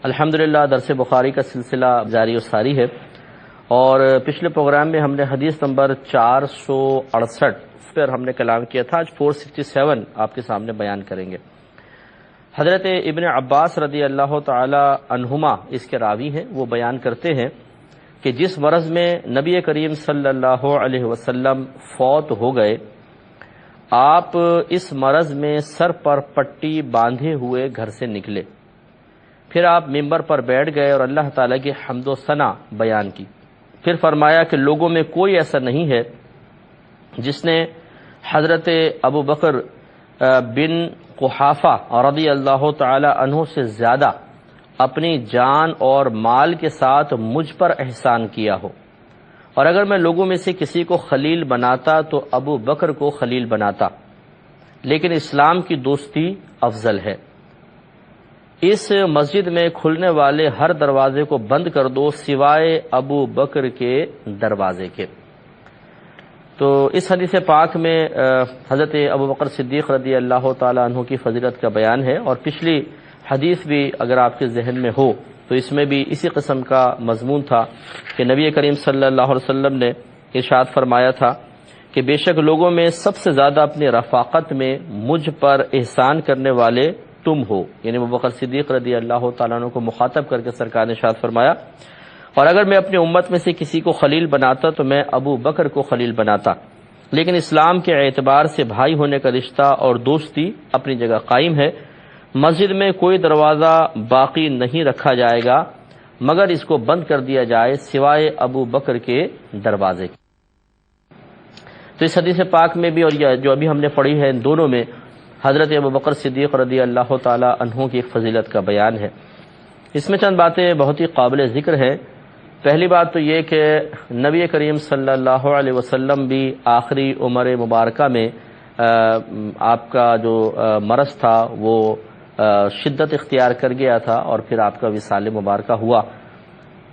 الحمدللہ درس بخاری کا سلسلہ جاری و ساری ہے، اور پچھلے پروگرام میں ہم نے حدیث نمبر 468 پر ہم نے کلام کیا تھا۔ آج 467 آپ کے سامنے بیان کریں گے۔ حضرت ابن عباس رضی اللہ تعالی عنہما اس کے راوی ہیں، وہ بیان کرتے ہیں کہ جس مرض میں نبی کریم صلی اللہ علیہ وسلم فوت ہو گئے، آپ اس مرض میں سر پر پٹی باندھے ہوئے گھر سے نکلے، پھر آپ ممبر پر بیٹھ گئے اور اللہ تعالیٰ کی حمد و ثنا بیان کی۔ پھر فرمایا کہ لوگوں میں کوئی ایسا نہیں ہے جس نے حضرت ابو بکر بن قحافہ رضی اللہ تعالی عنہ سے زیادہ اپنی جان اور مال کے ساتھ مجھ پر احسان کیا ہو، اور اگر میں لوگوں میں سے کسی کو خلیل بناتا تو ابو بکر کو خلیل بناتا، لیکن اسلام کی دوستی افضل ہے۔ اس مسجد میں کھلنے والے ہر دروازے کو بند کر دو سوائے ابو بکر کے دروازے کے۔ تو اس حدیث پاک میں حضرت ابو بکر صدیق رضی اللہ تعالی عنہ کی فضیلت کا بیان ہے، اور پچھلی حدیث بھی اگر آپ کے ذہن میں ہو تو اس میں بھی اسی قسم کا مضمون تھا کہ نبی کریم صلی اللہ علیہ وسلم نے ارشاد فرمایا تھا کہ بے شک لوگوں میں سب سے زیادہ اپنی رفاقت میں مجھ پر احسان کرنے والے تم ہو، یعنی ابو بکر صدیق رضی اللہ تعالیٰ عنہ کو مخاطب کر کے سرکار نے ارشاد فرمایا، اور اگر میں اپنی امت میں سے کسی کو خلیل بناتا تو میں ابو بکر کو خلیل بناتا، لیکن اسلام کے اعتبار سے بھائی ہونے کا رشتہ اور دوستی اپنی جگہ قائم ہے۔ مسجد میں کوئی دروازہ باقی نہیں رکھا جائے گا مگر اس کو بند کر دیا جائے سوائے ابو بکر کے دروازے کے۔ تو اس حدیث پاک میں بھی اور یہ جو ابھی ہم نے پڑھی ہے، ان دونوں میں حضرت ابو بکر صدیق رضی اللہ تعالی عنہ کی ایک فضیلت کا بیان ہے۔ اس میں چند باتیں بہت ہی قابل ذکر ہیں۔ پہلی بات تو یہ کہ نبی کریم صلی اللہ علیہ وسلم بھی آخری عمر مبارکہ میں آپ کا جو مرض تھا وہ شدت اختیار کر گیا تھا، اور پھر آپ کا وصال مبارکہ ہوا۔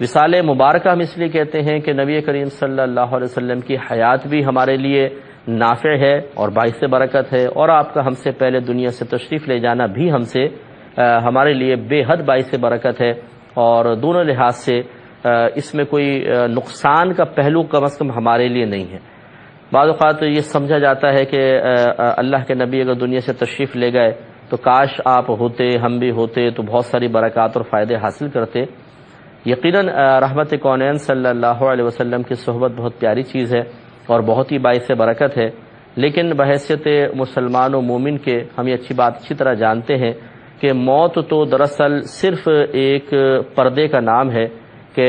وصال مبارکہ ہم اس لیے کہتے ہیں کہ نبی کریم صلی اللہ علیہ وسلم کی حیات بھی ہمارے لیے نافع ہے اور باعث برکت ہے، اور آپ کا ہم سے پہلے دنیا سے تشریف لے جانا بھی ہمارے لیے بے حد باعث برکت ہے، اور دونوں لحاظ سے اس میں کوئی نقصان کا پہلو کم از کم ہمارے لیے نہیں ہے۔ بعض اوقات یہ سمجھا جاتا ہے کہ اللہ کے نبی اگر دنیا سے تشریف لے گئے تو کاش آپ ہوتے، ہم بھی ہوتے تو بہت ساری برکات اور فائدے حاصل کرتے۔ یقیناً رحمت کونین صلی اللہ علیہ وسلم کی صحبت بہت پیاری چیز ہے اور بہت ہی باعث برکت ہے، لیکن بحیثیت مسلمان و مومن کے ہم یہ اچھی بات اچھی طرح جانتے ہیں کہ موت تو دراصل صرف ایک پردے کا نام ہے، کہ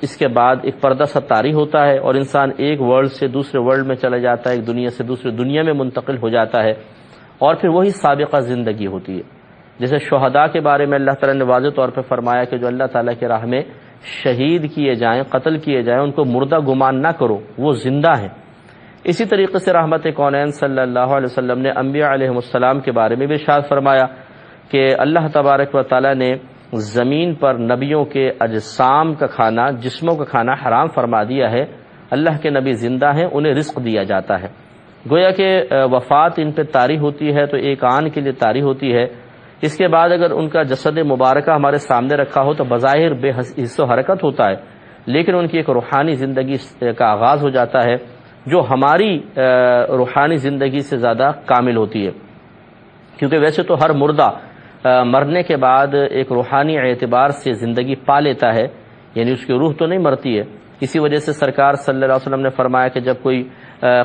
اس کے بعد ایک پردہ سا طاری ہوتا ہے اور انسان ایک ورلڈ سے دوسرے ورلڈ میں چلا جاتا ہے، ایک دنیا سے دوسرے دنیا میں منتقل ہو جاتا ہے، اور پھر وہی سابقہ زندگی ہوتی ہے۔ جیسے شہداء کے بارے میں اللہ تعالیٰ نے واضح طور پہ فرمایا کہ جو اللہ تعالیٰ کی راہ میں شہید کیے جائیں، قتل کیے جائیں، ان کو مردہ گمان نہ کرو، وہ زندہ ہیں۔ اسی طریقے سے رحمت کونین صلی اللہ علیہ وسلم نے انبیاء علیہ السلام کے بارے میں بھی ارشاد فرمایا کہ اللہ تبارک و تعالیٰ نے زمین پر نبیوں کے اجسام کا کھانا، جسموں کا کھانا حرام فرما دیا ہے۔ اللہ کے نبی زندہ ہیں، انہیں رزق دیا جاتا ہے۔ گویا کہ وفات ان پہ طاری ہوتی ہے تو ایک آن کے لیے طاری ہوتی ہے، اس کے بعد اگر ان کا جسد مبارکہ ہمارے سامنے رکھا ہو تو بظاہر بے حس و حرکت ہوتا ہے، لیکن ان کی ایک روحانی زندگی کا آغاز ہو جاتا ہے جو ہماری روحانی زندگی سے زیادہ کامل ہوتی ہے، کیونکہ ویسے تو ہر مردہ مرنے کے بعد ایک روحانی اعتبار سے زندگی پا لیتا ہے، یعنی اس کی روح تو نہیں مرتی ہے۔ اسی وجہ سے سرکار صلی اللہ علیہ وسلم نے فرمایا کہ جب کوئی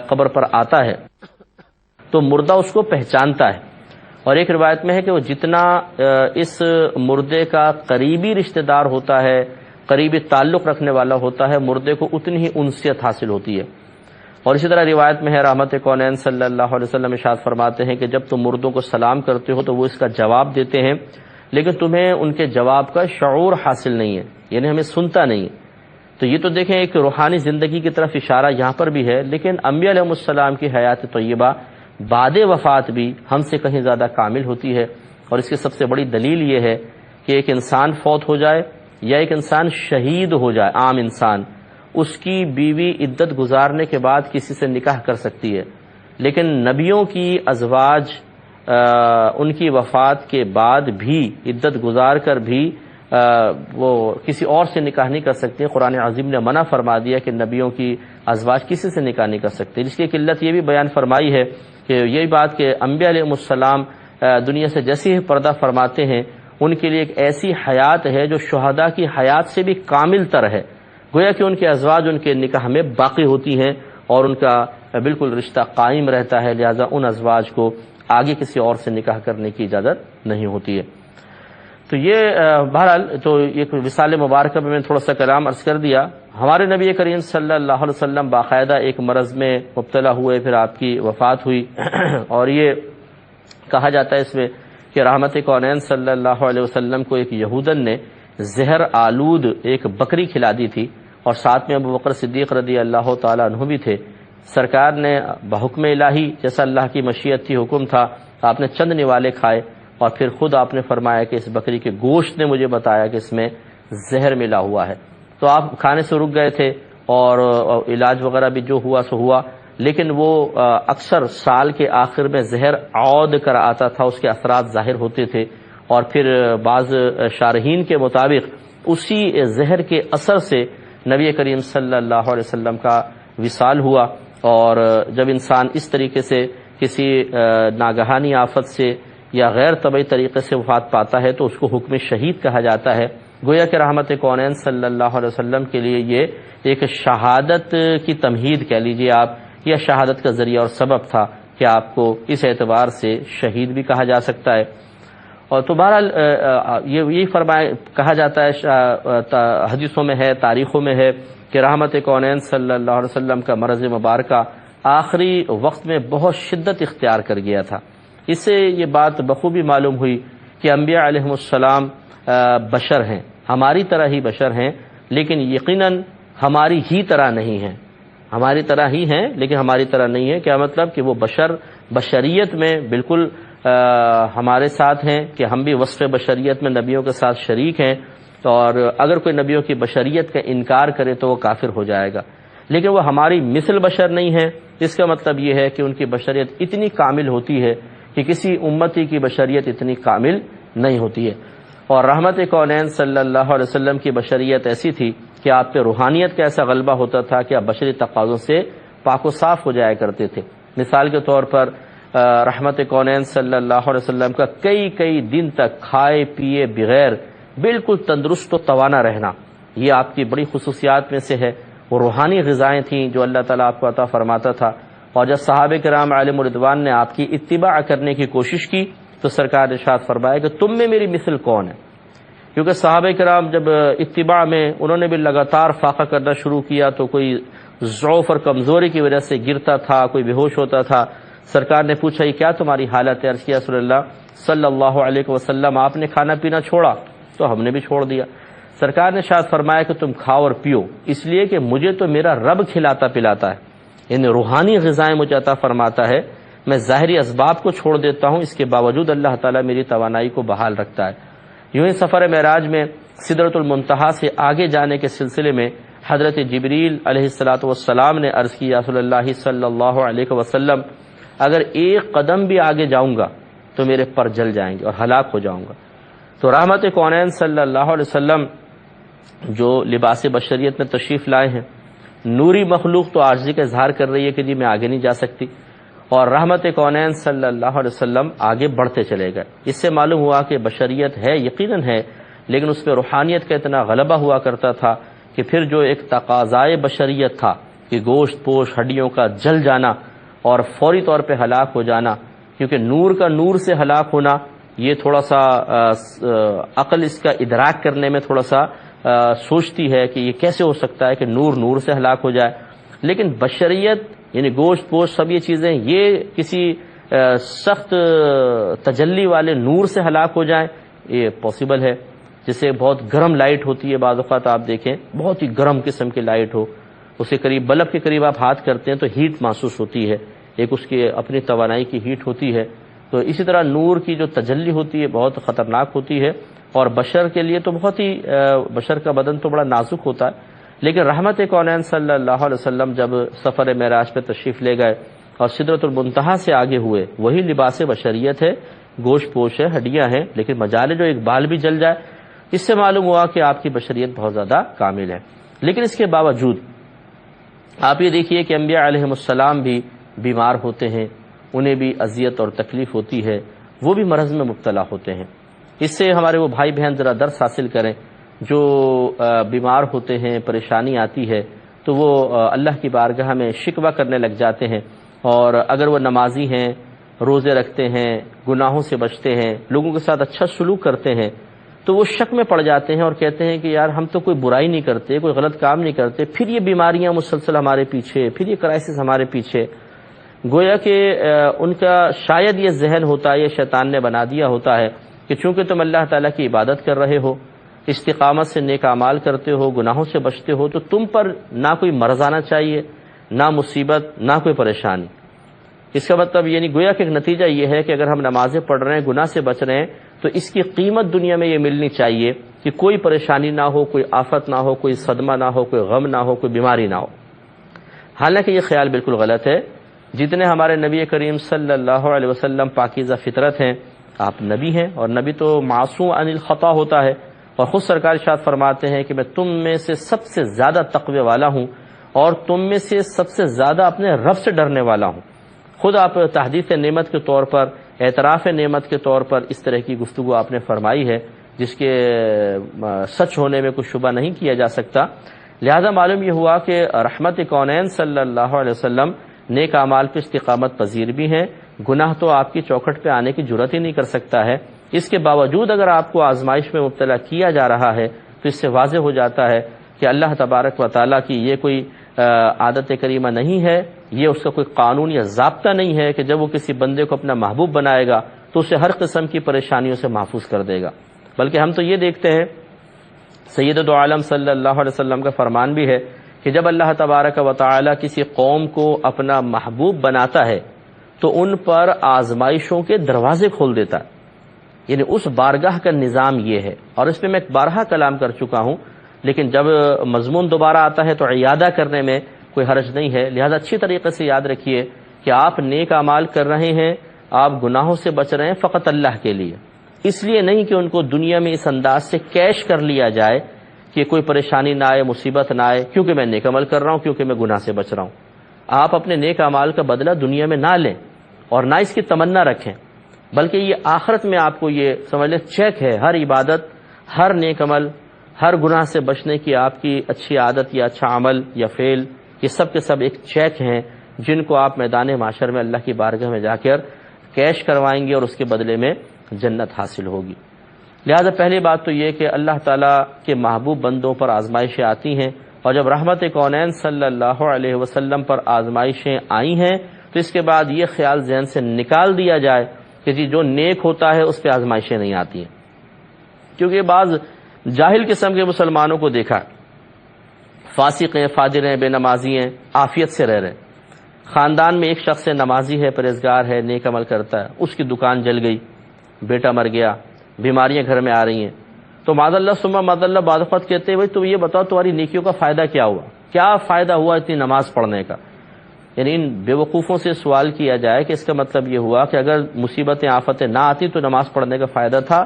قبر پر آتا ہے تو مردہ اس کو پہچانتا ہے، اور ایک روایت میں ہے کہ وہ جتنا اس مردے کا قریبی رشتہ دار ہوتا ہے، قریبی تعلق رکھنے والا ہوتا ہے، مردے کو اتنی ہی انسیت حاصل ہوتی ہے۔ اور اسی طرح روایت میں ہے رحمت کونین صلی اللہ علیہ وسلم ارشاد فرماتے ہیں کہ جب تم مردوں کو سلام کرتے ہو تو وہ اس کا جواب دیتے ہیں، لیکن تمہیں ان کے جواب کا شعور حاصل نہیں ہے، یعنی ہمیں سنتا نہیں ہے۔ تو یہ تو دیکھیں ایک روحانی زندگی کی طرف اشارہ یہاں پر بھی ہے، لیکن انبیاء علیہ السلام کی حیات طیبہ بعد وفات بھی ہم سے کہیں زیادہ کامل ہوتی ہے، اور اس کی سب سے بڑی دلیل یہ ہے کہ ایک انسان فوت ہو جائے یا ایک انسان شہید ہو جائے، عام انسان، اس کی بیوی عدت گزارنے کے بعد کسی سے نکاح کر سکتی ہے، لیکن نبیوں کی ازواج ان کی وفات کے بعد بھی عدت گزار کر بھی وہ کسی اور سے نکاح نہیں کر سکتی. قرآن عظیم نے منع فرما دیا کہ نبیوں کی ازواج کسی سے نکاح نہیں کر سکتے. جس کی ایک علت یہ بھی بیان فرمائی ہے کہ یہی بات کہ انبیاء علیہ السلام دنیا سے جیسے ہی پردہ فرماتے ہیں ان کے لیے ایک ایسی حیات ہے جو شہداء کی حیات سے بھی کامل تر ہے. گویا کہ ان کے ازواج ان کے نکاح میں باقی ہوتی ہیں اور ان کا بالکل رشتہ قائم رہتا ہے، لہذا ان ازواج کو آگے کسی اور سے نکاح کرنے کی اجازت نہیں ہوتی ہے. تو یہ بہرحال تو ایک وصال مبارکہ میں تھوڑا سا کلام عرض کر دیا. ہمارے نبی کریم صلی اللہ علیہ وسلم باقاعدہ ایک مرض میں مبتلا ہوئے، پھر آپ کی وفات ہوئی اور یہ کہا جاتا ہے اس میں کہ رحمت کونین صلی اللہ علیہ وسلم کو ایک یہودن نے زہر آلود ایک بکری کھلا دی تھی اور ساتھ میں ابو بکر صدیق رضی اللہ تعالیٰ عنہ بھی تھے. سرکار نے بحکم الہی جیسا اللہ کی مشیت تھی، حکم تھا، آپ نے چند نوالے کھائے اور پھر خود آپ نے فرمایا کہ اس بکری کے گوشت نے مجھے بتایا کہ اس میں زہر ملا ہوا ہے. تو آپ کھانے سے رک گئے تھے اور علاج وغیرہ بھی جو ہوا سو ہوا، لیکن وہ اکثر سال کے آخر میں زہر عود کر آتا تھا، اس کے اثرات ظاہر ہوتے تھے اور پھر بعض شارحین کے مطابق اسی زہر کے اثر سے نبی کریم صلی اللہ علیہ وسلم کا وصال ہوا. اور جب انسان اس طریقے سے کسی ناگہانی آفت سے یا غیر طبعی طریقے سے وفات پاتا ہے تو اس کو حکم شہید کہا جاتا ہے. گویا کہ رحمت کونین صلی اللہ علیہ وسلم کے لیے یہ ایک شہادت کی تمہید کہہ لیجیے آپ، یا شہادت کا ذریعہ اور سبب تھا کہ آپ کو اس اعتبار سے شہید بھی کہا جا سکتا ہے. اور تو بہرحال یہی کہا جاتا ہے، حدیثوں میں ہے، تاریخوں میں ہے کہ رحمت کونین صلی اللہ علیہ وسلم کا مرض مبارکہ آخری وقت میں بہت شدت اختیار کر گیا تھا. اس سے یہ بات بخوبی معلوم ہوئی کہ انبیاء علیہم السلام بشر ہیں، ہماری طرح ہی بشر ہیں، لیکن یقیناً ہماری ہی طرح نہیں ہیں. ہماری طرح ہی ہیں لیکن ہماری طرح نہیں ہے. کیا مطلب کہ وہ بشریت میں بالکل ہمارے ساتھ ہیں کہ ہم بھی وصف بشریت میں نبیوں کے ساتھ شریک ہیں، اور اگر کوئی نبیوں کی بشریت کا انکار کرے تو وہ کافر ہو جائے گا. لیکن وہ ہماری مثل بشر نہیں ہے. اس کا مطلب یہ ہے کہ ان کی بشریت اتنی کامل ہوتی ہے کہ کسی امتی کی بشریت اتنی کامل نہیں ہوتی ہے. اور رحمت کونین صلی اللہ علیہ وسلم کی بشریت ایسی تھی کہ آپ پہ روحانیت کا ایسا غلبہ ہوتا تھا کہ آپ بشری تقاضوں سے پاک و صاف ہو جایا کرتے تھے. مثال کے طور پر رحمت کونین صلی اللہ علیہ وسلم کا کئی دن تک کھائے پیے بغیر بالکل تندرست و توانا رہنا، یہ آپ کی بڑی خصوصیات میں سے ہے. وہ روحانی غذائیں تھیں جو اللہ تعالیٰ آپ کو عطا فرماتا تھا. اور جب صحابہ کرام علیہم الرضوان نے آپ کی اتباع کرنے کی کوشش کی تو سرکار نے ارشاد فرمایا کہ تم میں میری مثل کون ہے. کیونکہ صحابہ کرام جب اتباع میں انہوں نے بھی لگاتار فاقہ کرنا شروع کیا تو کوئی ضعف اور کمزوری کی وجہ سے گرتا تھا، کوئی بے ہوش ہوتا تھا. سرکار نے پوچھا یہ کیا تمہاری حالت ہے؟ عرض کیا رسول اللہ صلی اللہ علیہ وسلم آپ نے کھانا پینا چھوڑا تو ہم نے بھی چھوڑ دیا. سرکار نے شاید فرمایا کہ تم کھاؤ اور پیو، اس لیے کہ مجھے تو میرا رب کھلاتا پلاتا ہے، یعنی روحانی غذائیں مجھے عطا فرماتا ہے. میں ظاہری اسباب کو چھوڑ دیتا ہوں، اس کے باوجود اللہ تعالیٰ میری توانائی کو بحال رکھتا ہے. یوں ہی سفر معراج میں سدرۃ المنتہا سے آگے جانے کے سلسلے میں حضرت جبریل علیہ الصلاۃ والسلام نے عرض کی یا رسول اللہ صلی اللہ علیہ وسلم اگر ایک قدم بھی آگے جاؤں گا تو میرے پر جل جائیں گے اور ہلاک ہو جاؤں گا. تو رحمت کونین صلی اللہ علیہ وسلم جو لباس بشریت میں تشریف لائے ہیں، نوری مخلوق تو عاجزی کا اظہار کر رہی ہے کہ جی میں آگے نہیں جا سکتی، اور رحمت کونین صلی اللہ علیہ وسلم آگے بڑھتے چلے گئے. اس سے معلوم ہوا کہ بشریت ہے، یقیناً ہے، لیکن اس پہ روحانیت کا اتنا غلبہ ہوا کرتا تھا کہ پھر جو ایک تقاضائے بشریت تھا کہ گوشت پوش ہڈیوں کا جل جانا اور فوری طور پہ ہلاک ہو جانا، کیونکہ نور کا نور سے ہلاک ہونا یہ تھوڑا سا عقل اس کا ادراک کرنے میں تھوڑا سا سوچتی ہے کہ یہ کیسے ہو سکتا ہے کہ نور نور سے ہلاک ہو جائے. لیکن بشریت یعنی گوشت پوش سب یہ چیزیں یہ کسی سخت تجلی والے نور سے ہلاک ہو جائیں، یہ پاسبل ہے. جسے بہت گرم لائٹ ہوتی ہے، بعض اوقات آپ دیکھیں بہت ہی گرم قسم کی لائٹ ہو، اسے قریب بلب کے قریب آپ ہاتھ کرتے ہیں تو ہیٹ محسوس ہوتی ہے، ایک اس کی اپنی توانائی کی ہیٹ ہوتی ہے. تو اسی طرح نور کی جو تجلی ہوتی ہے بہت خطرناک ہوتی ہے، اور بشر کے لیے تو بہت ہی بشر کا بدن تو بڑا نازک ہوتا ہے. لیکن رحمت کونین صلی اللہ علیہ وسلم جب سفر معراج پہ تشریف لے گئے اور سدرۃ المنتہا سے آگے ہوئے، وہی لباس بشریت ہے، گوشت پوش ہے، ہڈیاں ہیں، لیکن مجال جو ایک بال بھی جل جائے اس سے معلوم ہوا کہ آپ کی بشریت بہت زیادہ کامل ہے۔ لیکن اس کے باوجود آپ یہ دیکھیے کہ انبیاء علیہم السلام بھی بیمار ہوتے ہیں، انہیں بھی اذیت اور تکلیف ہوتی ہے، وہ بھی مرض میں مبتلا ہوتے ہیں۔ اس سے ہمارے وہ بھائی بہن ذرا درس حاصل کریں جو بیمار ہوتے ہیں، پریشانی آتی ہے تو وہ اللہ کی بارگاہ میں شکوہ کرنے لگ جاتے ہیں، اور اگر وہ نمازی ہیں، روزے رکھتے ہیں، گناہوں سے بچتے ہیں، لوگوں کے ساتھ اچھا سلوک کرتے ہیں، تو وہ شک میں پڑ جاتے ہیں اور کہتے ہیں کہ یار ہم تو کوئی برائی نہیں کرتے، کوئی غلط کام نہیں کرتے، پھر یہ بیماریاں مسلسل ہمارے پیچھے، پھر یہ کرائسس ہمارے پیچھے۔ گویا کہ ان کا شاید یہ ذہن ہوتا ہے، یہ شیطان نے بنا دیا ہوتا ہے کہ چونکہ تم اللہ تعالیٰ کی عبادت کر رہے ہو، استقامت سے نیک اعمال کرتے ہو، گناہوں سے بچتے ہو، تو تم پر نہ کوئی مرض آنا چاہیے، نہ مصیبت، نہ کوئی پریشانی۔ اس کا مطلب یعنی گویا کہ ایک نتیجہ یہ ہے کہ اگر ہم نمازیں پڑھ رہے ہیں، گناہ سے بچ رہے ہیں، تو اس کی قیمت دنیا میں یہ ملنی چاہیے کہ کوئی پریشانی نہ ہو، کوئی آفت نہ ہو، کوئی صدمہ نہ ہو، کوئی غم نہ ہو، کوئی بیماری نہ ہو۔ حالانکہ یہ خیال بالکل غلط ہے۔ جتنے ہمارے نبی کریم صلی اللہ علیہ وسلم پاکیزہ فطرت ہیں، آپ نبی ہیں، اور نبی تو معصوم عن الخطا ہوتا ہے، اور خود سرکار ارشاد فرماتے ہیں کہ میں تم میں سے سب سے زیادہ تقوی والا ہوں اور تم میں سے سب سے زیادہ اپنے رب سے ڈرنے والا ہوں۔ خود آپ تحدیث نعمت کے طور پر، اعتراف نعمت کے طور پر اس طرح کی گفتگو آپ نے فرمائی ہے جس کے سچ ہونے میں کوئی شبہ نہیں کیا جا سکتا۔ لہذا معلوم یہ ہوا کہ رحمت کونین صلی اللہ علیہ وسلم نیک اعمال پہ استقامت پذیر بھی ہیں، گناہ تو آپ کی چوکھٹ پہ آنے کی جرات ہی نہیں کر سکتا ہے۔ اس کے باوجود اگر آپ کو آزمائش میں مبتلا کیا جا رہا ہے تو اس سے واضح ہو جاتا ہے کہ اللہ تبارک و تعالیٰ کی یہ کوئی عادت کریمہ نہیں ہے، یہ اس کا کوئی قانون یا ضابطہ نہیں ہے کہ جب وہ کسی بندے کو اپنا محبوب بنائے گا تو اسے ہر قسم کی پریشانیوں سے محفوظ کر دے گا، بلکہ ہم تو یہ دیکھتے ہیں سید دو عالم صلی اللہ علیہ وسلم کا فرمان بھی ہے کہ جب اللہ تبارک و تعالیٰ کسی قوم کو اپنا محبوب بناتا ہے تو ان پر آزمائشوں کے دروازے کھول دیتا ہے، یعنی اس بارگاہ کا نظام یہ ہے۔ اور اس پہ میں بارہا کلام کر چکا ہوں، لیکن جب مضمون دوبارہ آتا ہے تو عیادہ کرنے میں کوئی حرج نہیں ہے۔ لہذا اچھی طریقے سے یاد رکھیے کہ آپ نیک اعمال کر رہے ہیں، آپ گناہوں سے بچ رہے ہیں فقط اللہ کے لیے، اس لیے نہیں کہ ان کو دنیا میں اس انداز سے کیش کر لیا جائے کہ کوئی پریشانی نہ آئے، مصیبت نہ آئے، کیونکہ میں نیک عمل کر رہا ہوں، کیونکہ میں گناہ سے بچ رہا ہوں۔ آپ اپنے نیک اعمال کا بدلہ دنیا میں نہ لیں اور نہ اس کی تمنا رکھیں، بلکہ یہ آخرت میں آپ کو یہ سمجھ لیں چیک ہے، ہر عبادت، ہر نیک عمل، ہر گناہ سے بچنے کی آپ کی اچھی عادت یا اچھا عمل یا فعل، یہ سب کے سب ایک چیک ہیں جن کو آپ میدان معاشر میں اللہ کی بارگاہ میں جا کر کیش کروائیں گے اور اس کے بدلے میں جنت حاصل ہوگی۔ لہذا پہلی بات تو یہ کہ اللہ تعالیٰ کے محبوب بندوں پر آزمائشیں آتی ہیں، اور جب رحمت کونین صلی اللہ علیہ وسلم پر آزمائشیں آئی ہیں تو اس کے بعد یہ خیال ذہن سے نکال دیا جائے کہ جی جو نیک ہوتا ہے اس پہ آزمائشیں نہیں آتی ہیں، کیونکہ بعض جاہل قسم کے مسلمانوں کو دیکھا، فاسق ہیں، فاجر ہیں، بے نمازی ہیں، عافیت سے رہ رہے ہیں۔ خاندان میں ایک شخص نمازی ہے، پرہیزگار ہے، نیک عمل کرتا ہے، اس کی دکان جل گئی، بیٹا مر گیا، بیماریاں گھر میں آ رہی ہیں، تو معاذ اللہ ثم معاذ اللہ بعض اوقات کہتے ہیں بھائی تو یہ بتاؤ تمہاری نیکیوں کا فائدہ کیا ہوا، کیا فائدہ ہوا اتنی نماز پڑھنے کا؟ یعنی ان بے وقوفوں سے سوال کیا جائے کہ اس کا مطلب یہ ہوا کہ اگر مصیبتیں آفتیں نہ آتی تو نماز پڑھنے کا فائدہ تھا،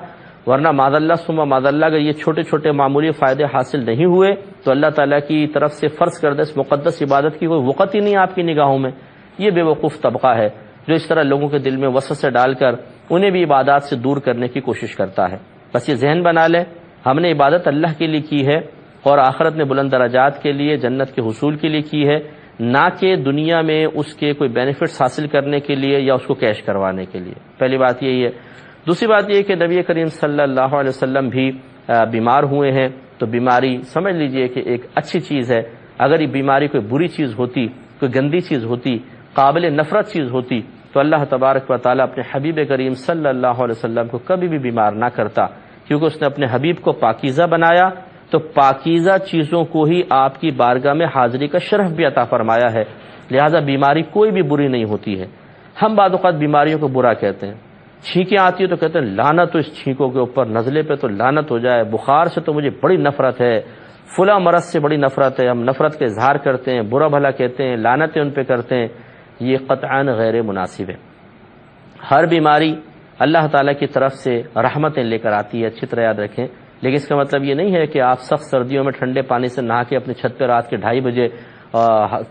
ورنہ معاذ اللہ ثم معاذ اللہ اگر یہ چھوٹے چھوٹے معمولی فائدے حاصل نہیں ہوئے تو اللہ تعالیٰ کی طرف سے فرض کردہ اس مقدس عبادت کی کوئی وقت ہی نہیں آپ کی نگاہوں میں۔ یہ بے وقوف طبقہ ہے جو اس طرح لوگوں کے دل میں وسوسے ڈال کر انہیں بھی عبادات سے دور کرنے کی کوشش کرتا ہے۔ بس یہ ذہن بنا لیں ہم نے عبادت اللہ کے لیے کی ہے اور آخرت میں بلند درجات کے لیے، جنت کے حصول کے لیے کی ہے، نہ کہ دنیا میں اس کے کوئی بینیفٹس حاصل کرنے کے لیے یا اس کو کیش کروانے کے لیے۔ پہلی بات یہی ہے۔ دوسری بات یہ ہے کہ نبی کریم صلی اللہ علیہ وسلم بھی بیمار ہوئے ہیں، تو بیماری سمجھ لیجئے کہ ایک اچھی چیز ہے۔ اگر یہ بیماری کوئی بری چیز ہوتی، کوئی گندی چیز ہوتی، قابل نفرت چیز ہوتی تو اللہ تبارک و تعالیٰ اپنے حبیب کریم صلی اللہ علیہ وسلم کو کبھی بھی بیمار نہ کرتا، کیونکہ اس نے اپنے حبیب کو پاکیزہ بنایا، تو پاکیزہ چیزوں کو ہی آپ کی بارگاہ میں حاضری کا شرف بھی عطا فرمایا ہے۔ لہذا بیماری کوئی بھی بری نہیں ہوتی ہے۔ ہم بعض اوقات بیماریوں کو برا کہتے ہیں، چھینکیں آتی ہے تو کہتے ہیں لعنت تو اس چھینکوں کے اوپر، نزلے پہ تو لعنت ہو جائے، بخار سے تو مجھے بڑی نفرت ہے، فلاں مرض سے بڑی نفرت ہے، ہم نفرت کا اظہار کرتے ہیں، برا بھلا کہتے ہیں، لعنتیں ان پہ کرتے ہیں۔ یہ قطعاً غیر مناسب ہے۔ ہر بیماری اللہ تعالیٰ کی طرف سے رحمتیں لے کر آتی ہے، اچھی طرح یاد رکھیں۔ لیکن اس کا مطلب یہ نہیں ہے کہ آپ سخت سردیوں میں ٹھنڈے پانی سے نہا کے اپنی چھت پہ رات کے 2:30 بجے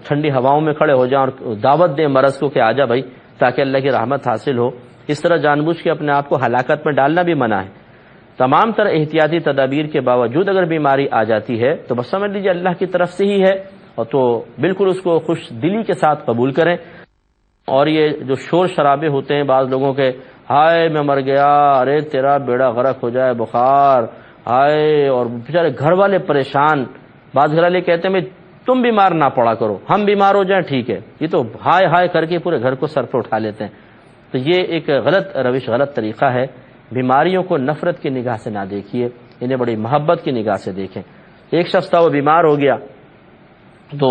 ٹھنڈی ہواؤں میں کھڑے ہو جائیں اور دعوت دیں مرض کو کہ آجا بھائی تاکہ اللہ کی رحمت حاصل ہو. اس طرح جان بوجھ کے اپنے آپ کو ہلاکت میں ڈالنا بھی منع ہے. تمام تر احتیاطی تدابیر کے باوجود اگر بیماری آ جاتی ہے تو بس سمجھ لیجیے اللہ کی طرف سے ہی ہے، اور تو بالکل اس کو خوش دلی کے ساتھ قبول کریں. اور یہ جو شور شرابے ہوتے ہیں بعض لوگوں کے، ہائے میں مر گیا، ارے تیرا بیڑا غرق ہو جائے، بخار، ہائے، اور بیچارے گھر والے پریشان. بعض گھر والے کہتے ہیں تم بیمار نہ پڑا کرو، ہم بیمار ہو جائیں ٹھیک ہے. یہ تو ہائے ہائے کر کے پورے گھر کو سر پہ اٹھا لیتے ہیں. تو یہ ایک غلط روش، غلط طریقہ ہے. بیماریوں کو نفرت کی نگاہ سے نہ دیکھیے، انہیں بڑی محبت کی نگاہ سے دیکھیں. ایک شخص تھا، وہ بیمار ہو گیا تو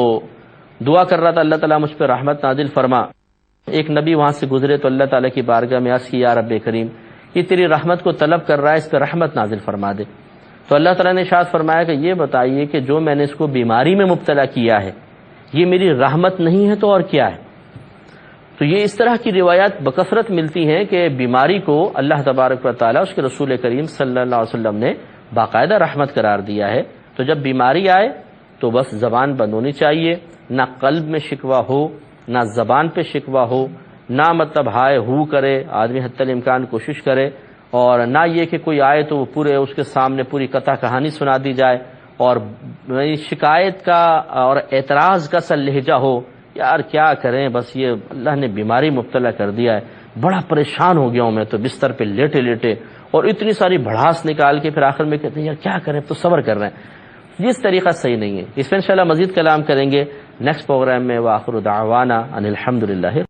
دعا کر رہا تھا اللہ تعالیٰ مجھ پہ رحمت نازل فرما. ایک نبی وہاں سے گزرے تو اللہ تعالیٰ کی بارگاہ میں عرض کی یا رب کریم، یہ تیری رحمت کو طلب کر رہا ہے، اس پہ رحمت نازل فرما دے. تو اللہ تعالیٰ نے ارشاد فرمایا کہ یہ بتائیے کہ جو میں نے اس کو بیماری میں مبتلا کیا ہے یہ میری رحمت نہیں ہے تو اور کیا ہے؟ تو یہ اس طرح کی روایات بکثرت ملتی ہیں کہ بیماری کو اللہ تبارک و تعالیٰ اس کے رسول کریم صلی اللہ علیہ وسلم نے باقاعدہ رحمت قرار دیا ہے. تو جب بیماری آئے تو بس زبان بند ہونی چاہیے، نہ قلب میں شکوہ ہو، نہ زبان پہ شکوہ ہو، نہ مطلب ہائے ہو کرے آدمی حتی الامکان کوشش کرے، اور نہ یہ کہ کوئی آئے تو وہ پورے اس کے سامنے پوری قطع کہانی سنا دی جائے اور شکایت کا اور اعتراض کا سا لہجہ ہو، یار کیا کریں بس یہ اللہ نے بیماری مبتلا کر دیا ہے، بڑا پریشان ہو گیا ہوں میں تو بستر پہ لیٹے لیٹے، اور اتنی ساری بھڑاس نکال کے پھر آخر میں کہتے ہیں یار کیا کریں تو صبر کر رہے ہیں. یہ طریقہ صحیح نہیں ہے. اس پہ انشاءاللہ مزید کلام کریں گے نیکسٹ پروگرام میں. وآخر دعوانا ان الحمدللہ.